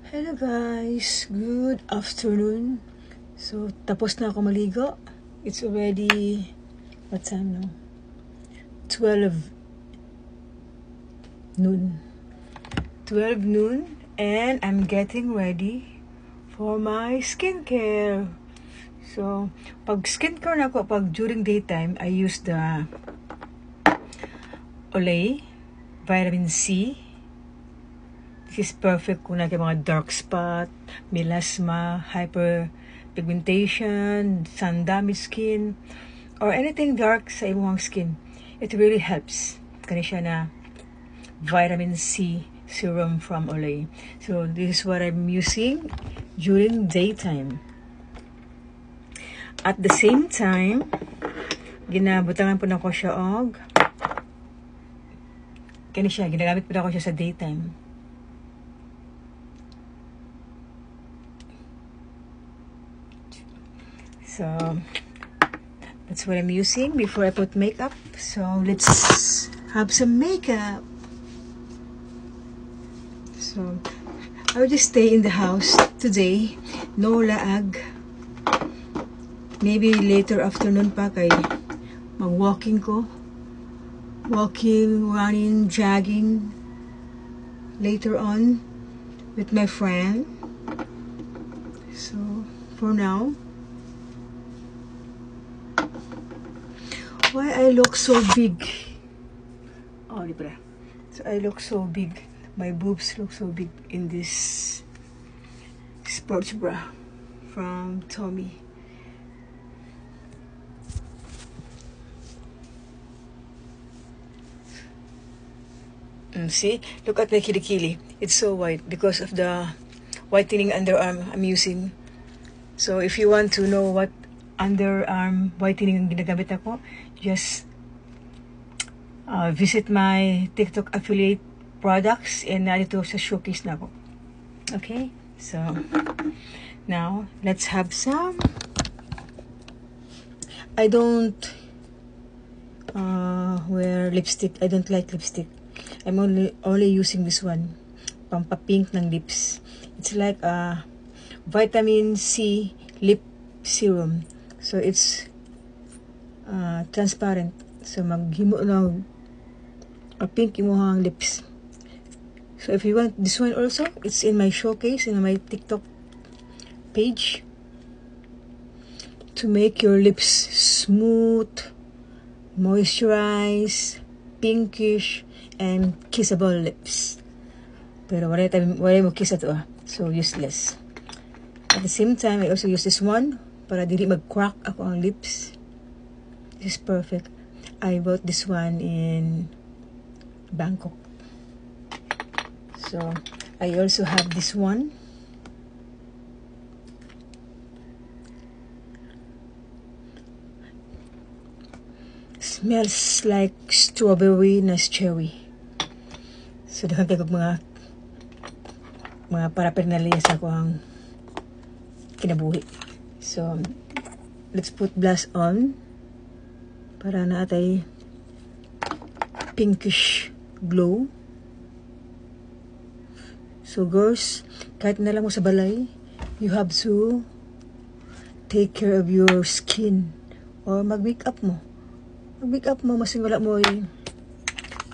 Hello guys, good afternoon. So, tapos na ako maligo. It's already, what time now? 12 noon. 12 noon and I'm getting ready for my skincare. So, pag skincare na ako, pag during daytime, I use the Olay Vitamin C. This is perfect kung naging mga dark spot, melasma, hyperpigmentation, sun damaged skin, or anything dark sa imong skin. It really helps. Kani siya na vitamin C serum from Olay. So this is what I'm using during daytime. At the same time, ginabutangan po na ko siya og kani siya, ginagamit po na ko siya sa daytime. So, that's what I'm using before I put makeup. So, let's have some makeup. So, I'll just stay in the house today. No laag. Maybe later afternoon pa kay mag-walking ko. Walking, running, jogging. Later on with my friend. So, for now, why I look so big? Oh, di ba? So I look so big. My boobs look so big in this sports bra from Tommy. See? Look at my kilikili. It's so white because of the whitening underarm I'm using. So if you want to know what underarm whitening ang ginagamit ako, just visit my TikTok affiliate products and dito sa showcase na ako. Okay? So, now, let's have some. I don't wear lipstick. I don't like lipstick. I'm only using this one. Pampapink ng lips. It's like a vitamin C lip serum. So, it's transparent. So, maghimo lang a pink imuhang lips. So, if you want this one also, it's in my showcase, in my TikTok page. To make your lips smooth, moisturized, pinkish, and kissable lips. Pero wala mo kiss ato So, useless. At the same time, I also use this one para dili mag-crack ako ang lips. This is perfect. I bought this one in Bangkok. So, I also have this one. Smells like strawberry na cherry. So, dahan kayo mga paraphernalia sa akong kinabuhi. So, let's put blush on para naatay pinkish glow. So girls, kahit na lang mo sa balay, you have to take care of your skin or mag-makeup mo. Mag-makeup mo, masing wala mo yung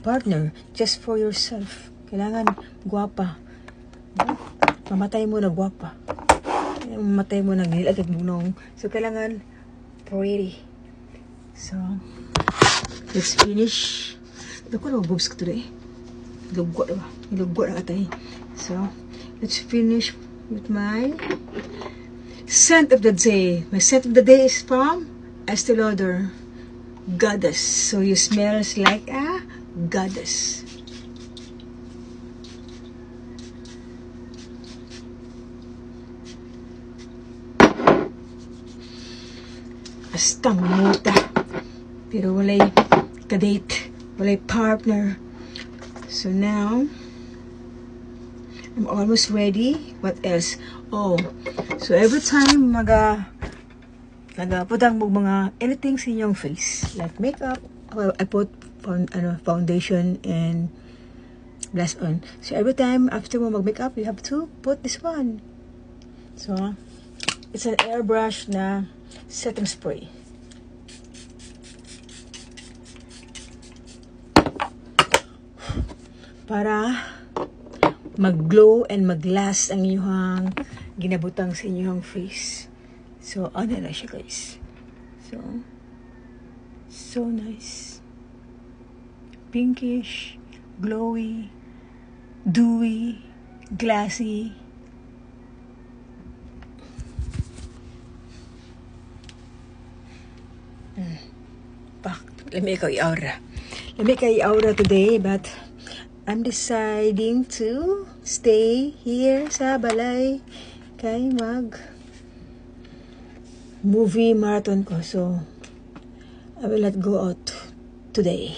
partner just for yourself. Kailangan gwapa. Mamatay mo na gwapa. Mamatay mo na nilagay mo nung. So kailangan pretty. So, let's finish. Dako na boobs ko today. Ilugwa na ba? Ilugwa na katay. So, let's finish with my scent of the day. My scent of the day is from Estee Lauder Goddess. So, you smells like a goddess. Astang muta. Pero walay kadate, walay partner. So now, I'm almost ready. What else? Oh, so every time nagaputang mo mga anything sa inyong face, like makeup, I put foundation and blush on. So every time after mo mag-makeup, you have to put this one. So it's an airbrush na setting spray. Para mag-glow and mag-last ang inyong ginabutang sa inyong face. So, ano na siya, guys. So nice. Pinkish, glowy, dewy, glassy. Let me go i-aura. Let me go i-aura today, but I'm deciding to stay here sa balay kay mag movie marathon ko. So, I will not go out today.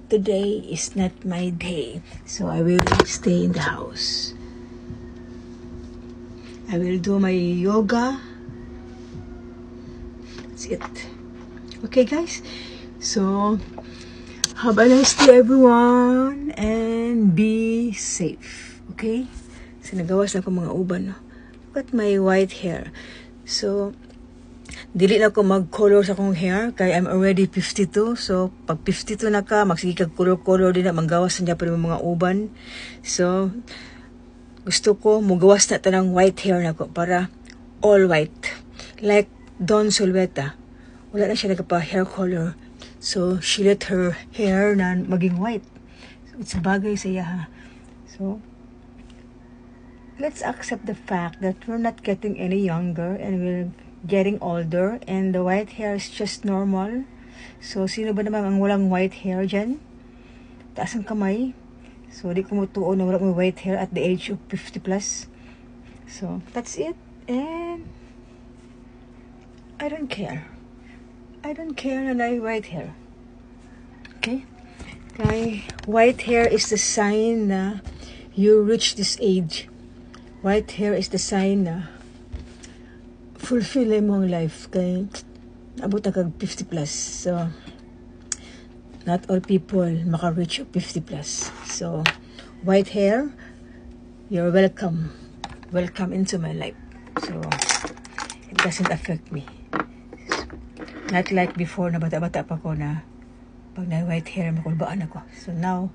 Today is not my day. So, I will stay in the house. I will do my yoga. That's it. Okay, guys? So, have a nice day, everyone, and be safe, okay? So, nagawas na ko mga uban, no? Look at my white hair. So, dili na ko mag-color sa akong hair, kaya I'm already 52. So, pag 52 na ka, magsige kag color-color din na, manggawas na pa rin mga uban. So, gusto ko, mugawas na tanang white hair na ko, para all white. Like Don Solveta. Wala na siya nagpa-hair color. So, she let her hair na maging white. So, it's bagay sa iya, ha. So, let's accept the fact that we're not getting any younger and we're getting older and the white hair is just normal. So, sino ba naman ang walang white hair dyan? Taas ang kamay. So, di ko mutuon na wala may white hair at the age of 50 plus. So, that's it. And I don't care. I don't care na I white hair. Okay? Kay white hair is the sign na you reach this age. White hair is the sign na fulfill mo ang life. Kay abot na kag 50 plus. So, not all people maka-reach 50 plus. So, white hair, you're welcome. Welcome into my life. So, it doesn't affect me. Not like before na bata-bata pa ko na pag na-white hair, makulbaan ako. So now,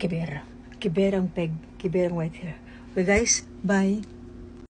kibera. Kiberang peg, kiberang white hair. Okay guys, bye.